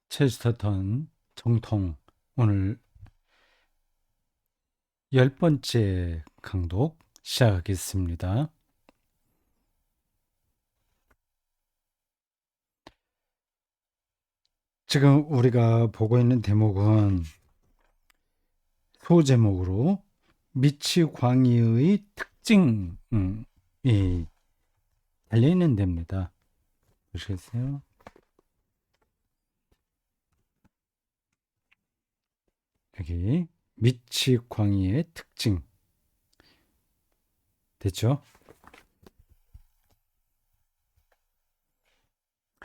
체스터턴 정통 오늘 10번째 강독 시작하겠습니다. 지금 우리가 보고 있는 대목은 소제목으로 미치광이의 특징이 달려있는 데입니다. 보시겠어요? 여기 미치광이의 특징 됐죠?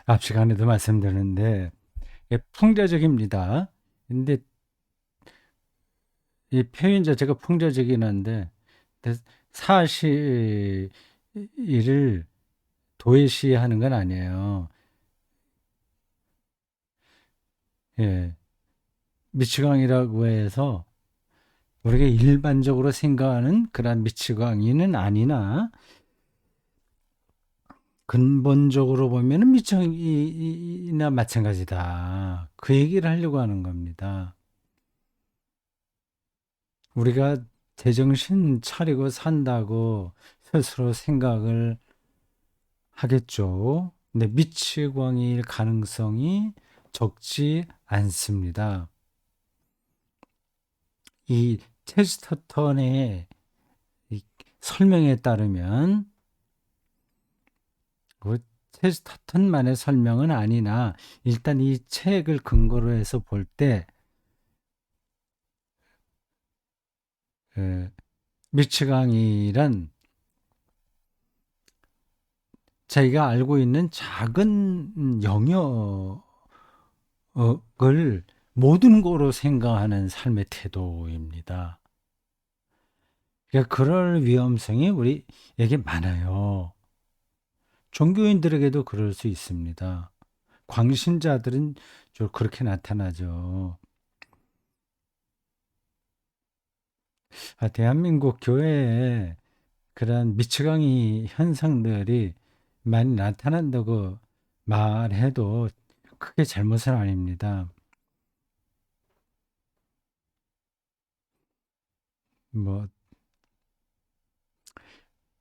앞 시간에도 말씀드렸는데 풍자적입니다. 근데 이 표현 자체가 풍자적이긴 한데 사실을 도외시하는 건 아니에요. 예. 미치광이라고 해서 우리가 일반적으로 생각하는 그런 미치광이는 아니나 근본적으로 보면은 미치광이나 마찬가지다. 그 얘기를 하려고 하는 겁니다. 우리가 제정신 차리고 산다고 스스로 생각을 하겠죠. 근데 미치광이일 가능성이 적지 않습니다. 이 체스터턴의 이 설명에 따르면 그 체스터턴만의 설명은 아니나 일단 이 책을 근거로 해서 볼 때 미치광이란 자기가 알고 있는 작은 영역을 모든 거로 생각하는 삶의 태도입니다. 그러니까 그럴 위험성이 우리에게 많아요. 종교인들에게도 그럴 수 있습니다. 광신자들은 좀 그렇게 나타나죠. 대한민국 교회에 그런 미치광이 현상들이 많이 나타난다고 말해도 크게 잘못은 아닙니다. 뭐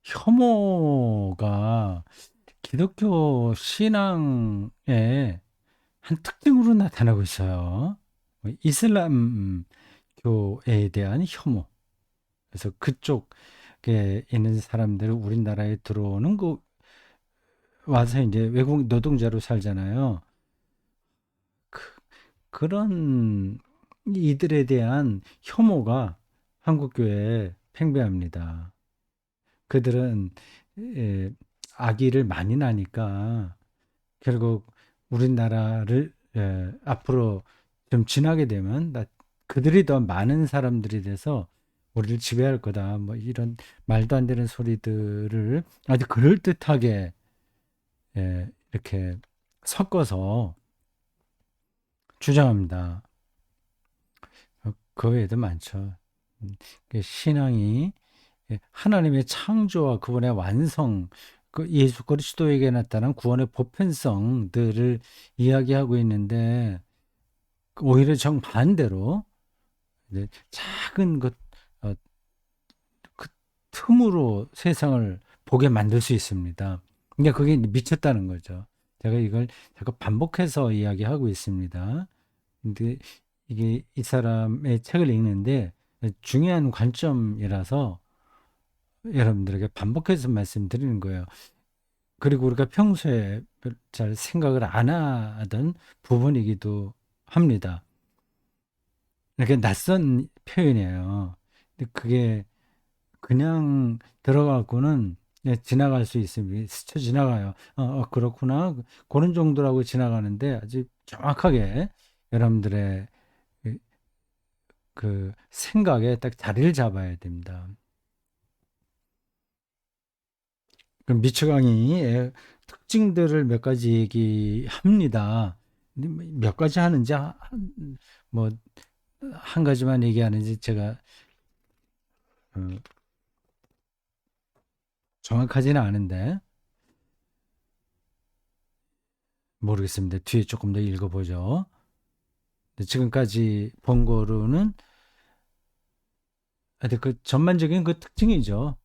혐오가 기독교 신앙의 한 특징으로 나타나고 있어요. 이슬람교에 대한 혐오. 그래서 그쪽에 있는 사람들을 우리나라에 들어오는 와서 이제 외국 노동자로 살잖아요. 그, 그런 이들에 대한 혐오가 한국교회에 팽배합니다. 그들은 악의를 많이 나니까 결국 우리나라를 앞으로 좀 지나게 되면 그들이 더 많은 사람들이 돼서 우리를 지배할 거다. 뭐 이런 말도 안 되는 소리들을 아주 그럴듯하게 이렇게 섞어서 주장합니다. 그 외에도 많죠. 신앙이 하나님의 창조와 그분의 완성, 그 예수 그리스도에게 나타난 구원의 보편성들을 이야기하고 있는데 오히려 정반대로 작은 어, 그 틈으로 세상을 보게 만들 수 있습니다. 그러니까 그게 미쳤다는 거죠. 제가 이걸 자꾸 반복해서 이야기하고 있습니다. 근데 이게 이 사람의 책을 읽는데 중요한 관점이라서 여러분들에게 반복해서 말씀드리는 거예요. 그리고 우리가 평소에 잘 생각을 안 하던 부분이기도 합니다. 이렇게 낯선 표현이에요. 근데 그게 그냥 들어가고는 지나갈 수 있습니다. 스쳐 지나가요. 그렇구나. 그런 정도라고 지나가는데 아주 정확하게 여러분들의 그, 그 생각에 딱 자리를 잡아야 됩니다. 그럼 미츠강이의 특징들을 몇 가지 얘기합니다. 근데 몇 가지 하는지 뭐 한 가지만 얘기하는지 제가 어, 정확하지는 않은데 모르겠습니다. 뒤에 조금 더 읽어보죠. 지금까지 본 거로는 하여튼 그 전반적인 그 특징이죠.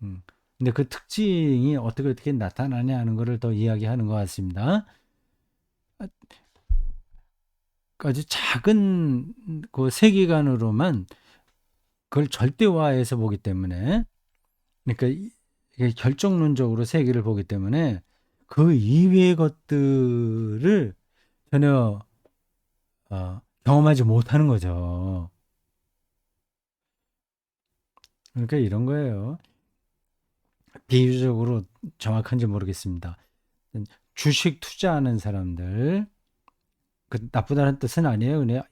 음. 근데 그 특징이 어떻게 나타나냐 하는 거를 더 이야기하는 것 같습니다. 아주 작은 그 세계관으로만 그걸 절대화해서 보기 때문에, 그러니까 이게 결정론적으로 세계를 보기 때문에 그 이외의 것들을 전혀 경험하지 못하는 거죠. 그러니까 이런 거예요. 비유적으로 정확한지 모르겠습니다. 주식 투자하는 사람들, 그 나쁘다는 뜻은 아니에요. 그냥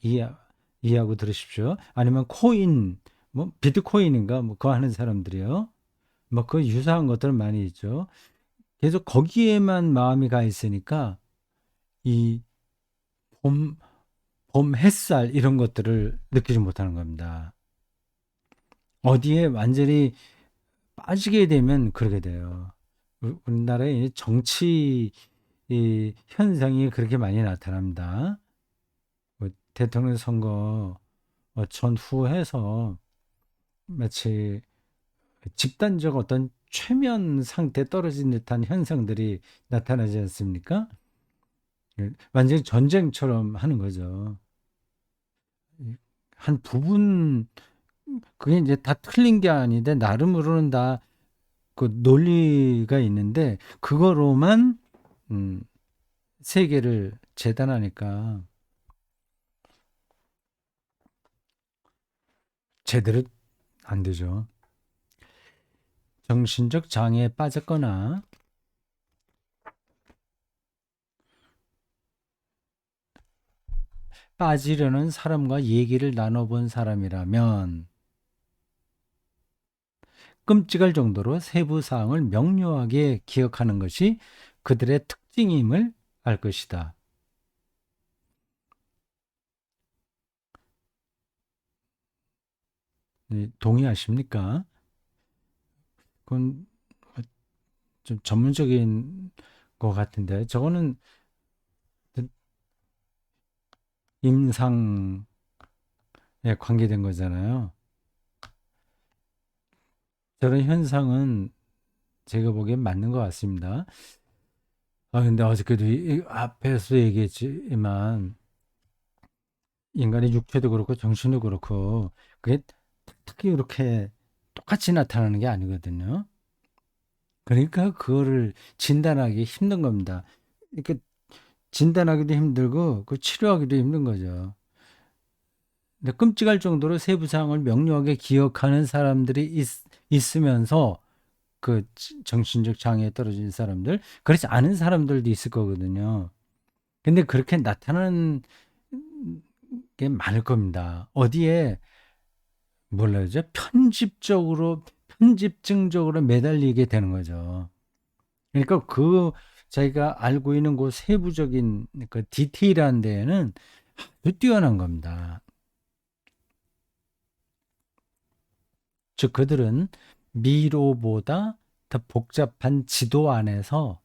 이해하고 들으십시오. 아니면 코인, 뭐 비트코인인가 뭐 그거 하는 사람들이요. 뭐 그 유사한 것들 많이 있죠. 계속 거기에만 마음이 가 있으니까 이 봄, 봄 햇살 이런 것들을 느끼지 못하는 겁니다. 어디에 완전히 빠지게 되면 그러게 돼요. 우리나라의 정치 이 현상이 그렇게 많이 나타납니다. 뭐 대통령 선거 전후해서 마치 집단적 어떤 최면 상태 떨어진 듯한 현상들이 나타나지 않습니까? 완전히 전쟁처럼 하는 거죠. 한 부분 그게 이제 다 틀린 게 아닌데 나름으로는 다 그 논리가 있는데 그거로만 세계를 재단하니까 제대로 안 되죠. 정신적 장애에 빠졌거나 빠지려는 사람과 얘기를 나눠본 사람이라면 끔찍할 정도로 세부 사항을 명료하게 기억하는 것이 그들의 특징임을 알 것이다. 동의하십니까? 그건 좀 전문적인 것 같은데 저거는 임상에 관계된 거잖아요. 저런 현상은 제가 보기엔 맞는 것 같습니다. 근데 어저께도 앞에서 얘기했지만 인간의 육체도 그렇고 정신도 그렇고 그게 특히 이렇게 똑같이 나타나는 게 아니거든요. 그러니까 그거를 진단하기 힘든 겁니다. 이렇게 진단하기도 힘들고 그 치료하기도 힘든 거죠. 근데 끔찍할 정도로 세부 사항을 명료하게 기억하는 사람들이 있으면서 그 정신적 장애에 떨어진 사람들, 그렇지 않은 사람들도 있을 거거든요. 근데 그렇게 나타나는 게 많을 겁니다. 어디에 뭐라 그러죠? 편집증적으로 매달리게 되는 거죠. 그러니까 그 자기가 알고 있는 그 세부적인 그 디테일한 데에는 아주 뛰어난 겁니다. 즉 그들은 미로보다 더 복잡한 지도 안에서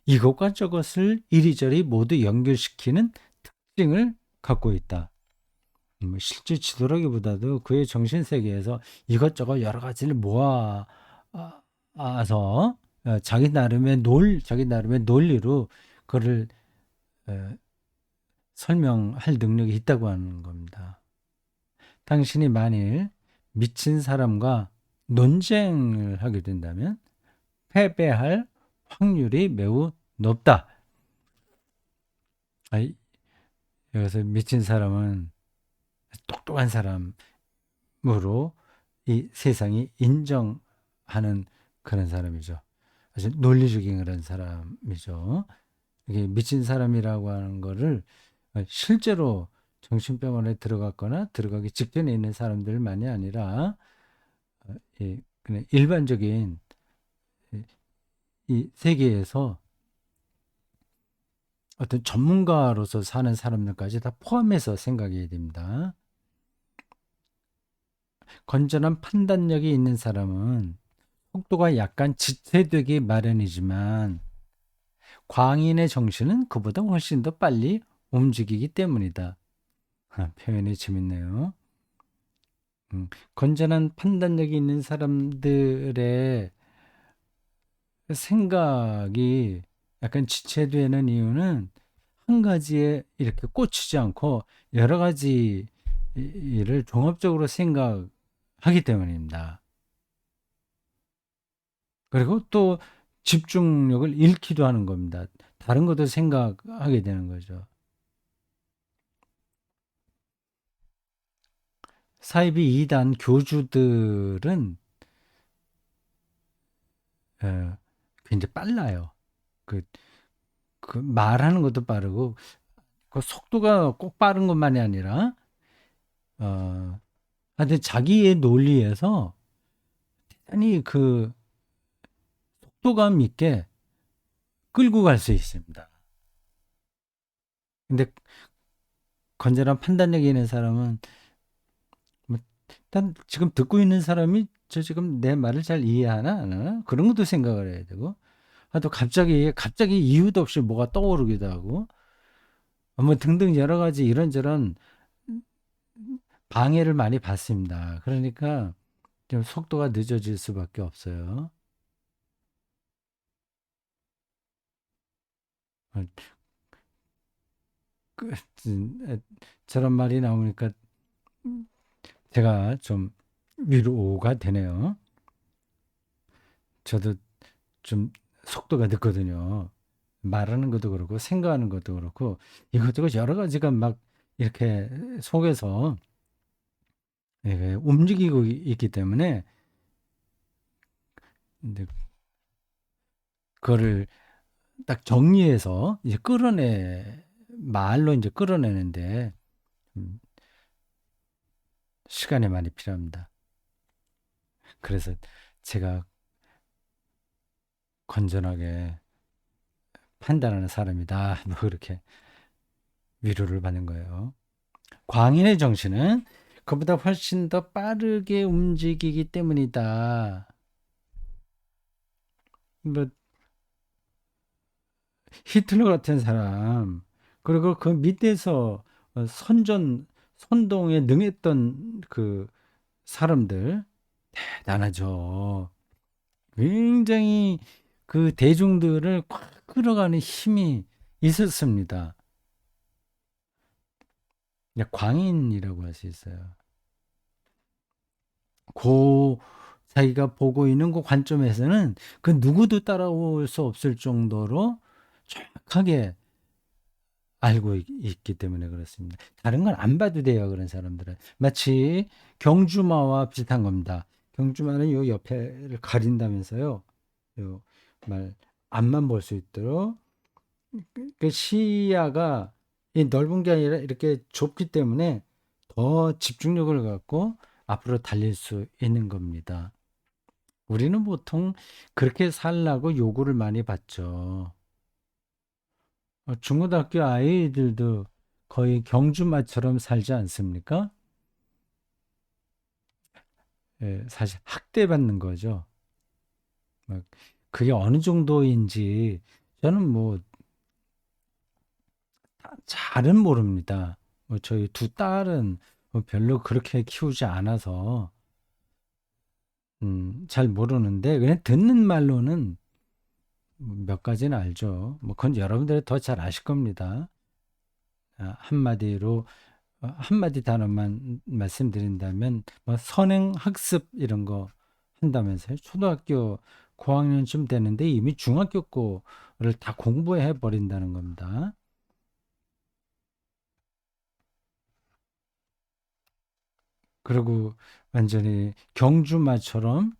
이것과 저것을 이리저리 모두 연결시키는 특징을 갖고 있다. 실제 지도라기보다도 그의 정신 세계에서 이것저것 여러 가지를 모아서 자기 나름의 논리로 그를 설명할 능력이 있다고 하는 겁니다. 당신이 만일 미친 사람과 논쟁을 하게 된다면 패배할 확률이 매우 높다. 여기서 미친 사람은 똑똑한 사람으로 이 세상이 인정하는 그런 사람이죠. 아주 논리적인 그런 사람이죠. 이게 미친 사람이라고 하는 거를 실제로 정신병원에 들어갔거나 들어가기 직전에 있는 사람들만이 아니라 그냥 일반적인 이 세계에서 어떤 전문가로서 사는 사람들까지 다 포함해서 생각해야 됩니다. 건전한 판단력이 있는 사람은 속도가 약간 지체되기 마련이지만 광인의 정신은 그보다 훨씬 더 빨리 움직이기 때문이다. 표현이 재밌네요. 건전한 판단력이 있는 사람들의 생각이 약간 지체되는 이유는 한 가지에 이렇게 꽂히지 않고 여러 가지 일을 종합적으로 생각하기 때문입니다. 그리고 또 집중력을 잃기도 하는 겁니다. 다른 것도 생각하게 되는 거죠. 사이비 2단 교주들은 어, 굉장히 빨라요. 그, 그 말하는 것도 빠르고 그 속도가 꼭 빠른 것만이 아니라 하여튼 자기의 논리에서 아니 그 속도감 있게 끌고 갈 수 있습니다. 근데 건전한 판단력이 있는 사람은 뭐 일단 지금 듣고 있는 사람이 저 지금 내 말을 잘 이해하나 안 하나 그런 것도 생각을 해야 되고 또 갑자기 이유도 없이 뭐가 떠오르기도 하고 뭐 등등 여러 가지 이런저런 방해를 많이 받습니다. 그러니까 좀 속도가 늦어질 수밖에 없어요. 어, 그, 저런 말이 나오니까 제가 좀 위로가 되네요. 저도 좀 속도가 늦거든요. 말하는 것도 그렇고 생각하는 것도 그렇고 이것저것 여러 가지가 막 이렇게 속에서 움직이고 있기 때문에 근데 그거를 딱 정리해서 이제 말로 이제 끌어내는데 음, 시간이 많이 필요합니다. 그래서 제가 건전하게 판단하는 사람이다. 뭐 그렇게 위로를 받는 거예요. 광인의 정신은 그보다 훨씬 더 빠르게 움직이기 때문이다. 뭐 히틀러 같은 사람 그리고 그 밑에서 선동에 능했던 그 사람들 대단하죠. 굉장히 그 대중들을 꽉 끌어가는 힘이 있었습니다. 광인이라고 할 수 있어요. 고 자기가 보고 있는 그 관점에서는 그 누구도 따라올 수 없을 정도로 정확하게 알고 있기 때문에 그렇습니다. 다른 건 안 봐도 돼요, 그런 사람들은. 마치 경주마와 비슷한 겁니다. 경주마는 요 옆에를 가린다면서요. 요 말 앞만 볼 수 있도록 그 시야가 이 넓은 게 아니라 이렇게 좁기 때문에 더 집중력을 갖고 앞으로 달릴 수 있는 겁니다. 우리는 보통 그렇게 살라고 요구를 많이 받죠. 중고등학교 아이들도 거의 경주마처럼 살지 않습니까? 예, 사실 학대받는 거죠. 막 그게 어느 정도인지 저는 뭐 잘은 모릅니다. 뭐 저희 두 딸은 뭐 별로 그렇게 키우지 않아서 잘 모르는데 그냥 듣는 말로는 몇 가지는 알죠. 뭐 그건 여러분들이 더 잘 아실 겁니다. 한마디로 한마디 단어만 말씀드린다면 뭐 선행 학습 이런 거 한다면서요. 초등학교 고학년쯤 되는데 이미 중학교 거를 다 공부해 버린다는 겁니다. 그리고 완전히 경주마처럼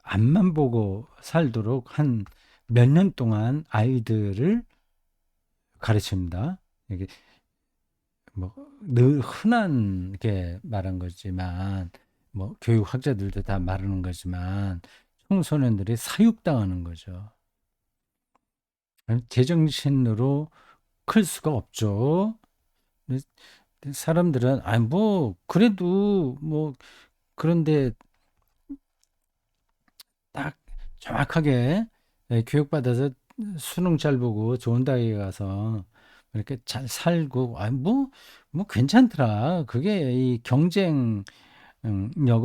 앞만 보고 살도록 한 몇 년 동안 아이들을 가르칩니다. 이게 뭐 늘 흔한 게 말한 거지만 뭐 교육학자들도 다 말하는 거지만 청소년들이 사육당하는 거죠. 제정신으로 클 수가 없죠. 근데 사람들은 아니 뭐 그래도 뭐 그런데 딱 정확하게 교육받아서 수능 잘 보고 좋은 대학에 가서 이렇게 잘 살고, 뭐 괜찮더라. 그게 이 경쟁력을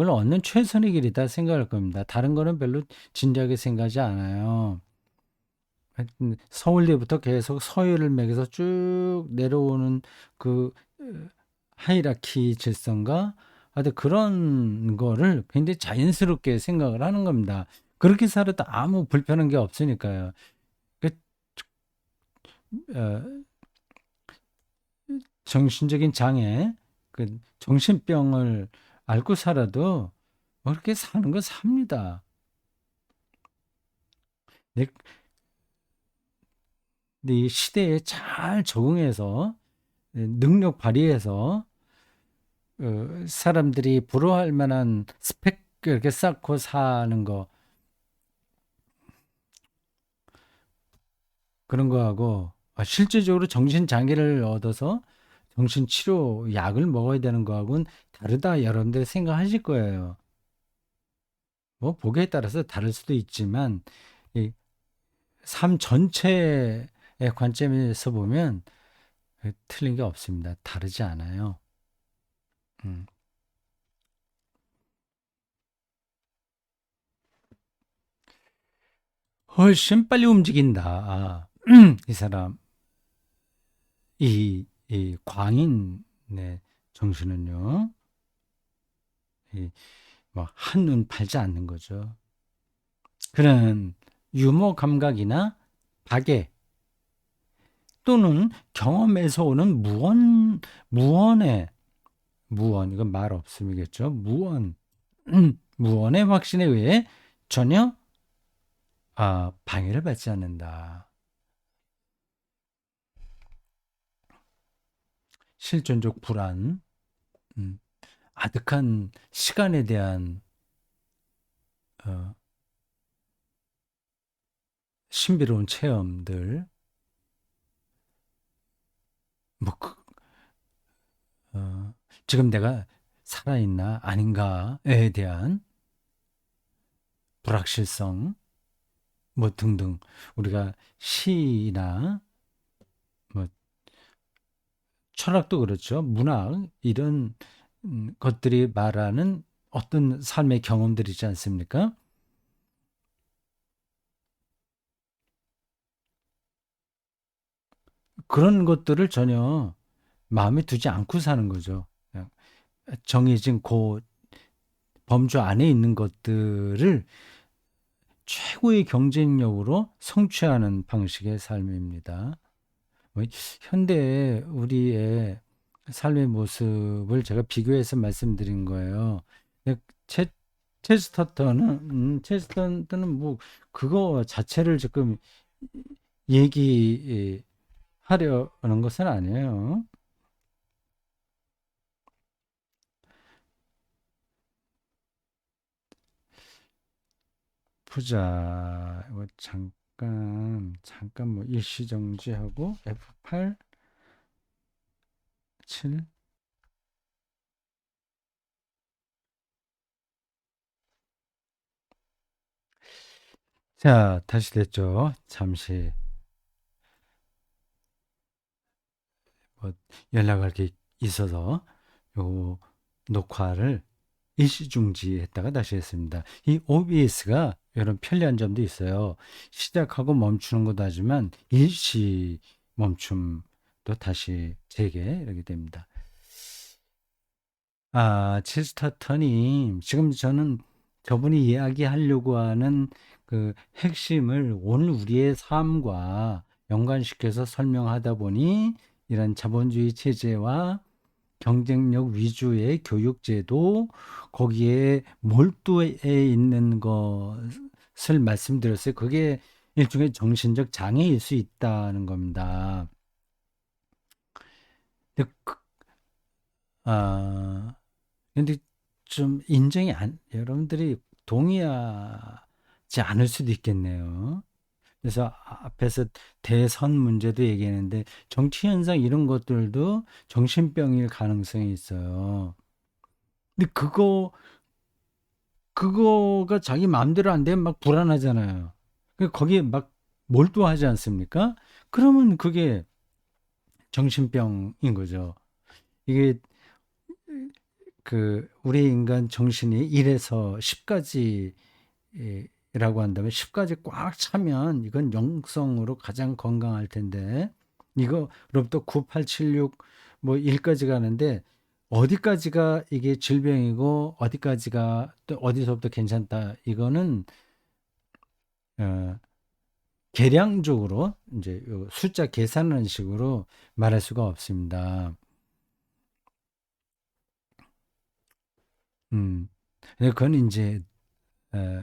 얻는 최선의 길이다 생각할 겁니다. 다른 거는 별로 진지하게 생각하지 않아요. 하여튼 서울대부터 계속 서열을 매겨서 쭉 내려오는 그 하이라키 질서인가? 하여튼 그런 거를 굉장히 자연스럽게 생각을 하는 겁니다. 그렇게 살아도 아무 불편한 게 없으니까요. 그, 어, 정신적인 장애, 그 정신병을 앓고 살아도 그렇게 사는 거 삽니다. 근데 이 시대에 잘 적응해서 능력 발휘해서 사람들이 부러워할 만한 스펙 이렇게 쌓고 사는 거 그런 거하고 실질적으로 정신 장애를 얻어서 정신 치료 약을 먹어야 되는 거하고는 다르다 여러분들 생각하실 거예요. 뭐 보기에 따라서 다를 수도 있지만 이 삶 전체의 관점에서 보면 틀린 게 없습니다. 다르지 않아요. 음. 훨씬 빨리 움직인다. 이 사람, 이 광인의 정신은요, 뭐 한눈 팔지 않는 거죠. 그런 유머 감각이나 박애 또는 경험에서 오는 무언, 이건 말 없음이겠죠. 무언의 확신에 의해 전혀 방해를 받지 않는다. 실존적 불안, 음, 아득한 시간에 대한 어, 신비로운 체험들, 뭐, 지금 내가 살아있나 아닌가에 대한 불확실성, 뭐 등등 우리가 시나 뭐 철학도 그렇죠. 문학 이런 것들이 말하는 어떤 삶의 경험들이지 않습니까? 그런 것들을 전혀 마음에 두지 않고 사는 거죠. 그냥 정해진 그 범주 안에 있는 것들을 최고의 경쟁력으로 성취하는 방식의 삶입니다. 뭐 현대 우리의 삶의 모습을 제가 비교해서 말씀드린 거예요. 근데 체스터턴은 뭐 그거 자체를 지금 얘기하려는 것은 아니에요. 보자. 이거 잠깐 뭐 일시 정지하고 F8 7. 자, 다시 됐죠. 잠시 뭐 연락할 게 있어서 요 녹화를 일시 중지했다가 다시 했습니다. 이 OBS가 이런 편리한 점도 있어요. 시작하고 멈추는 것도 하지만 일시 멈춤도 다시 재개 이렇게 됩니다. 칠스타터님, 지금 저는 저분이 이야기하려고 하는 그 핵심을 오늘 우리의 삶과 연관시켜서 설명하다 보니 이런 자본주의 체제와 경쟁력 위주의 교육제도 거기에 몰두해 있는 것을 말씀드렸어요. 그게 일종의 정신적 장애일 수 있다는 겁니다. 근데, 아, 근데 좀 여러분들이 동의하지 않을 수도 있겠네요. 그래서 앞에서 대선 문제도 얘기했는데 정치 현상 이런 것들도 정신병일 가능성이 있어요. 근데 그거가 자기 마음대로 안 되면 막 불안하잖아요. 거기에 막 몰두하지 않습니까? 그러면 그게 정신병인 거죠. 이게 우리 인간 정신이 1에서 10까지라고 한다면 10까지 꽉 차면 이건 영성으로 가장 건강할 텐데 이거로부터 9, 8, 7, 6 뭐 1까지 가는데 어디까지가 이게 질병이고 어디까지가 또 어디서부터 괜찮다. 이거는 어, 계량적으로 이제 요 숫자 계산하는 식으로 말할 수가 없습니다. 음. 그건 이제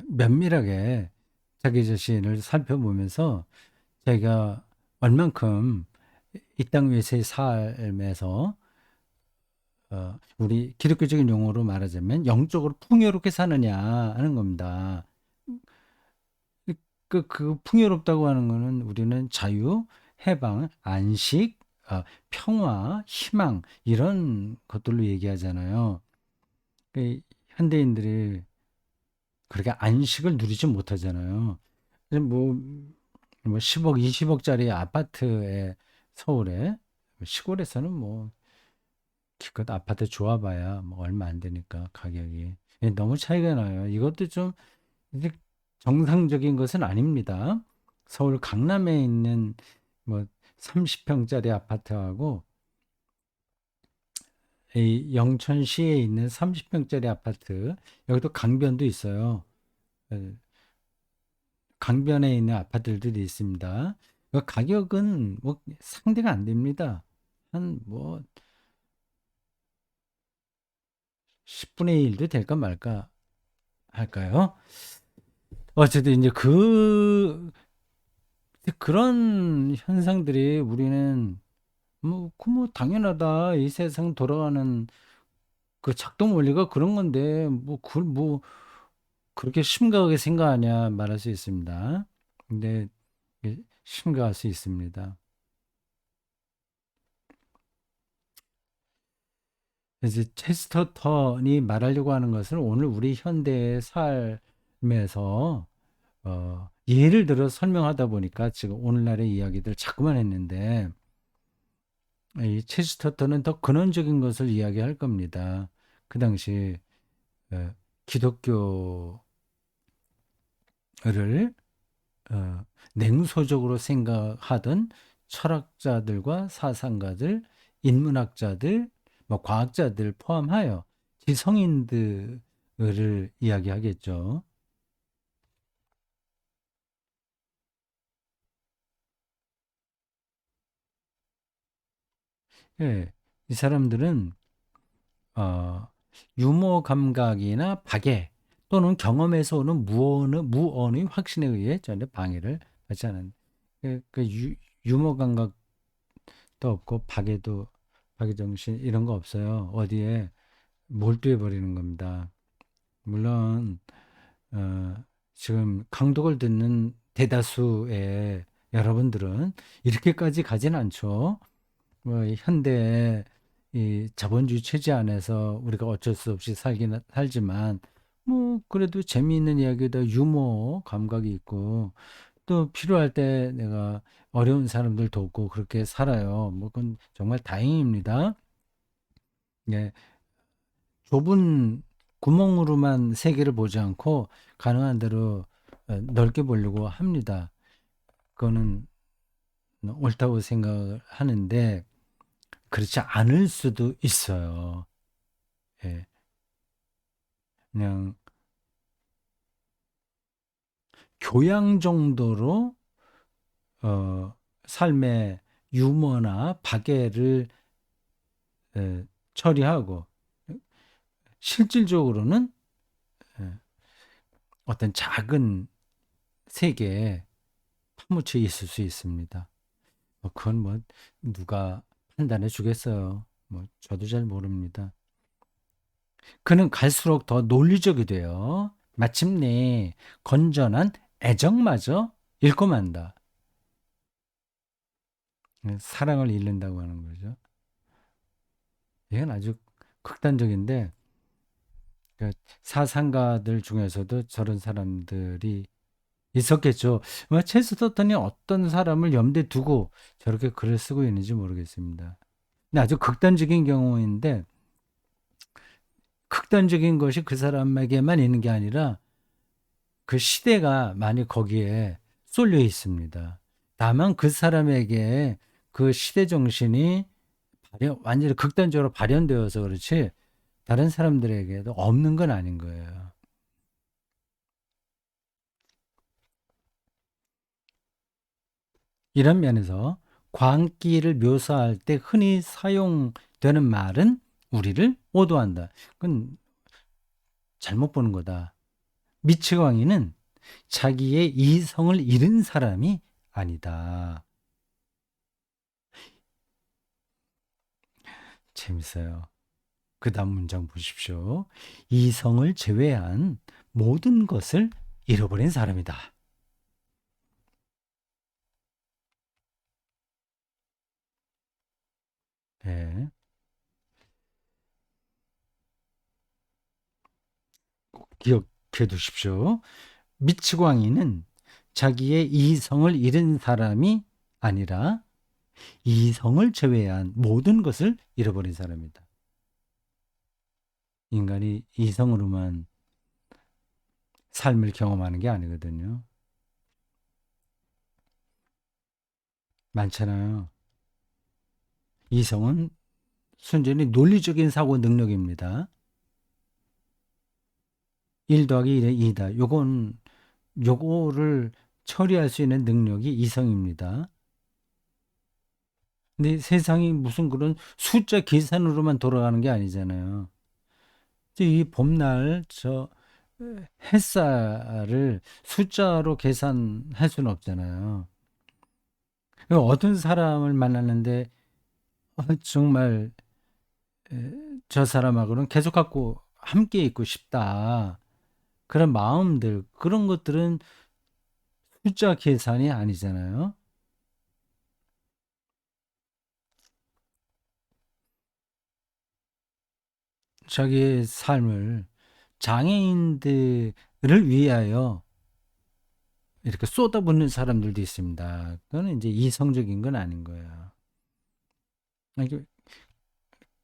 면밀하게 자기 자신을 살펴보면서 자기가 얼만큼 이 땅 위에서의 삶에서 우리 기독교적인 용어로 말하자면 영적으로 풍요롭게 사느냐 하는 겁니다. 그 풍요롭다고 하는 거는 우리는 자유, 해방, 안식, 평화, 희망 이런 것들로 얘기하잖아요. 현대인들이 그렇게 안식을 누리지 못하잖아요. 뭐, 뭐 10억, 20억짜리 아파트에 서울에 시골에서는 뭐 기껏 아파트 좋아봐야 뭐 얼마 안 되니까 가격이 너무 차이가 나요. 이것도 좀 이제 정상적인 것은 아닙니다. 서울 강남에 있는 뭐 30평짜리 아파트하고 이 영천시에 있는 30평짜리 아파트 여기도 강변도 있어요. 에, 강변에 있는 아파트들도 있습니다. 그 가격은 뭐 상대가 안 됩니다. 한 뭐 10분의 1도 될까 말까 할까요? 어쨌든 이제 그런 현상들이 우리는 뭐 당연하다. 이 세상 돌아가는 그 작동 원리가 그런 건데 뭐 그렇게 심각하게 생각하냐 말할 수 있습니다. 근데 심각할 수 있습니다. 이제 체스터턴이 말하려고 하는 것은 오늘 우리 현대의 삶에서 예를 들어 설명하다 보니까 지금 오늘날의 이야기들 자꾸만 했는데 이 체스터턴은 더 근원적인 것을 이야기할 겁니다. 그 당시 어, 기독교를 냉소적으로 생각하던 철학자들과 사상가들, 인문학자들, 뭐 과학자들 포함하여 지성인들을 이야기하겠죠. 예, 이 사람들은 어, 유머 감각이나 박애 또는 경험에서 오는 무언의 확신에 의해 전혀 방해를 받지 않은 유머 감각도 없고 박애 정신 이런 거 없어요. 어디에 몰두해 버리는 겁니다. 물론 어, 지금 강독을 듣는 대다수의 여러분들은 이렇게까지 가진 않죠. 뭐 현대의 이 자본주의 체제 안에서 우리가 어쩔 수 없이 살긴 살지만 뭐 그래도 재미있는 이야기다 유머 감각이 있고 또 필요할 때 내가 어려운 사람들 돕고 그렇게 살아요. 뭐 그건 정말 다행입니다. 예, 좁은 구멍으로만 세계를 보지 않고 가능한 대로 넓게 보려고 합니다. 그거는 옳다고 생각하는데 그렇지 않을 수도 있어요. 예, 그냥 교양 정도로 어, 삶의 유머나 박애를 처리하고 실질적으로는 예, 어떤 작은 세계에 파묻혀 있을 수 있습니다. 그건 뭐 누가 판단해 주겠어요. 뭐 저도 잘 모릅니다. 그는 갈수록 더 논리적이 돼요. 마침내 건전한 애정마저 잃고 만다. 사랑을 잃는다고 하는 거죠. 이건 아주 극단적인데 그 사상가들 중에서도 저런 사람들이 있었겠죠. 찰스 서턴이 어떤 사람을 염두에 두고 저렇게 글을 쓰고 있는지 모르겠습니다. 근데 아주 극단적인 경우인데, 극단적인 것이 그 사람에게만 있는 게 아니라 그 시대가 많이 거기에 쏠려 있습니다. 다만 그 사람에게 그 시대 정신이 완전히 극단적으로 발현되어서 그렇지 다른 사람들에게도 없는 건 아닌 거예요. 이런 면에서 광기를 묘사할 때 흔히 사용되는 말은 우리를 오도한다. 그건 잘못 보는 거다. 미치광이는 자기의 이성을 잃은 사람이 아니다. 재밌어요. 그 다음 문장 보십시오. 이성을 제외한 모든 것을 잃어버린 사람이다. 네, 꼭 기억해 두십시오. 미치광이는 자기의 이성을 잃은 사람이 아니라 이성을 제외한 모든 것을 잃어버린 사람이다. 인간이 이성으로만 삶을 경험하는 게 아니거든요. 많잖아요. 이성은 순전히 논리적인 사고 능력입니다. 1 더하기 1은 2다. 요거를 처리할 수 있는 능력이 이성입니다. 근데 세상이 무슨 그런 숫자 계산으로만 돌아가는 게 아니잖아요. 이 봄날 햇살을 숫자로 계산할 수는 없잖아요. 어떤 사람을 만났는데 정말 저 사람하고는 계속 갖고 함께 있고 싶다. 그런 마음들, 그런 것들은 숫자 계산이 아니잖아요. 자기의 삶을 장애인들을 위하여 이렇게 쏟아붓는 사람들도 있습니다. 그거는 이제 이성적인 건 아닌 거예요. 이게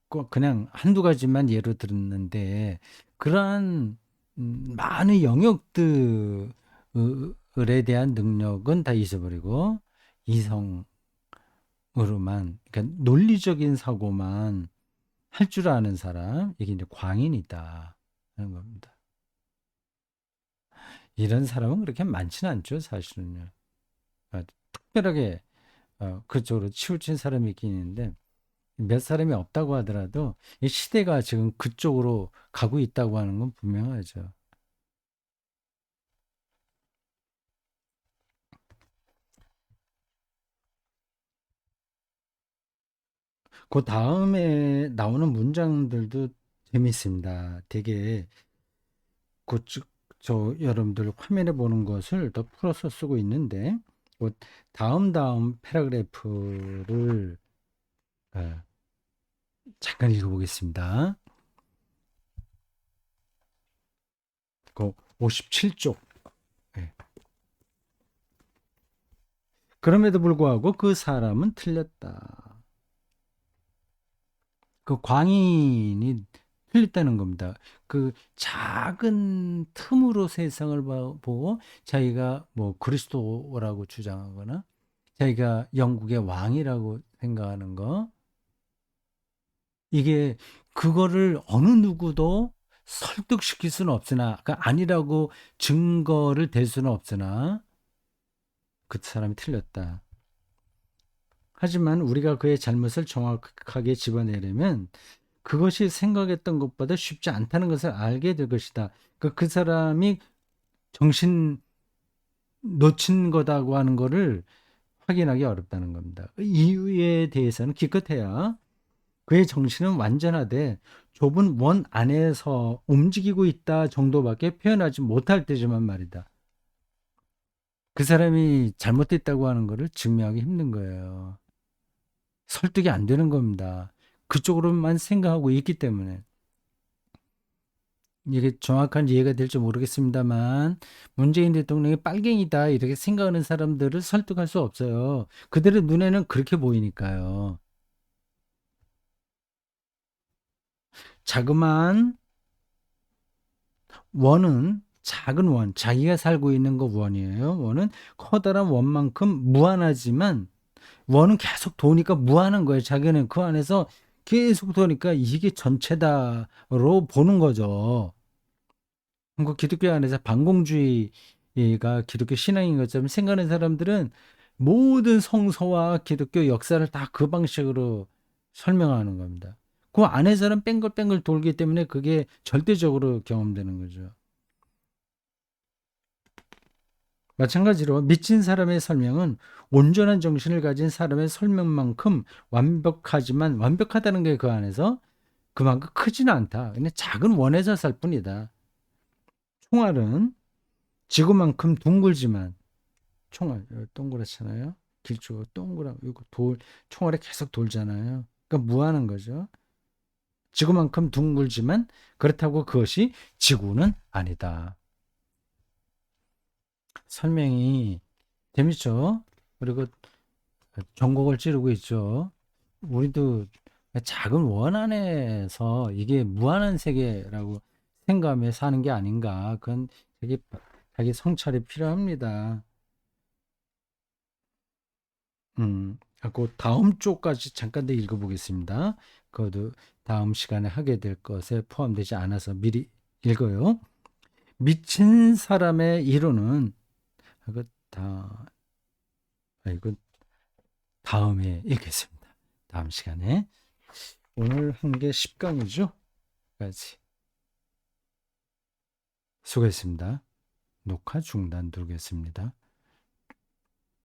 꼭 그냥 한두 가지만 예로 들었는데, 그러한 많은 영역들에 대한 능력은 다 잊어버리고 이성으로만, 그러니까 논리적인 사고만 할 줄 아는 사람, 이게 이제 광인이다 하는 겁니다. 이런 사람은 그렇게 많지는 않죠, 사실은요. 특별하게 그쪽으로 치우친 사람이 있긴 있는데 몇 사람이 없다고 하더라도 이 시대가 지금 그쪽으로 가고 있다고 하는 건 분명하죠. 그 다음에 나오는 문장들도 재밌습니다. 되게 여러분들 화면에 보는 것을 더 풀어서 쓰고 있는데 그 다음 패러그래프를 어, 잠깐 읽어보겠습니다. 그 57쪽. 그럼에도 불구하고 그 사람은 틀렸다. 그 광인이 틀렸다는 겁니다. 그 작은 틈으로 세상을 보고 자기가 뭐 그리스도라고 주장하거나 자기가 영국의 왕이라고 생각하는 거, 이게 그거를 어느 누구도 설득시킬 수는 없으나, 그러니까 아니라고 증거를 댈 수는 없으나 그 사람이 틀렸다. 하지만 우리가 그의 잘못을 정확하게 집어내려면 그것이 생각했던 것보다 쉽지 않다는 것을 알게 될 것이다. 그 사람이 정신 놓친 거다고 하는 거를 확인하기 어렵다는 겁니다. 그 이유에 대해서는 기껏해야 그의 정신은 완전하되 좁은 원 안에서 움직이고 있다 정도밖에 표현하지 못할 때지만 말이다. 그 사람이 잘못됐다고 하는 거를 증명하기 힘든 거예요. 설득이 안 되는 겁니다. 그쪽으로만 생각하고 있기 때문에. 이게 정확한 이해가 될지 모르겠습니다만 문재인 대통령이 빨갱이다 이렇게 생각하는 사람들을 설득할 수 없어요. 그들의 눈에는 그렇게 보이니까요. 자그마한 원은 작은 원, 자기가 살고 있는 거 원이에요. 원은 커다란 원만큼 무한하지만 원은 계속 도니까 무한한 거예요. 자기는 그 안에서 계속 도니까 이게 전체다로 보는 거죠. 그 기독교 안에서 반공주의가 기독교 신앙인 것처럼 생각하는 사람들은 모든 성서와 기독교 역사를 다 그 방식으로 설명하는 겁니다. 그 안에서는 뺑글뺑글 돌기 때문에 그게 절대적으로 경험되는 거죠. 마찬가지로 미친 사람의 설명은 온전한 정신을 가진 사람의 설명만큼 완벽하지만 완벽하다는 게 그 안에서 그만큼 크지는 않다. 그냥 작은 원에서 살 뿐이다. 총알은 지구만큼 둥글지만 총알 동그랗잖아요. 길쭉하고 동그랗고 이거 돌 총알이 계속 돌잖아요. 그러니까 무한한 거죠. 지구만큼 둥글지만 그렇다고 그것이 지구는 아니다. 설명이 재밌죠? 그리고 전곡을 찌르고 있죠. 우리도 작은 원 안에서 이게 무한한 세계라고 생각하며 사는 게 아닌가. 그건 자기 성찰이 필요합니다. 그 다음 쪽까지 잠깐 더 읽어보겠습니다. 그것도 다음 시간에 하게 될 것에 포함되지 않아서 미리 읽어요. 미친 사람의 이론은 이거 다 이거 다음에 읽겠습니다. 다음 시간에 오늘 한 게 10강이죠. 까지 수고했습니다. 녹화 중단 두겠습니다.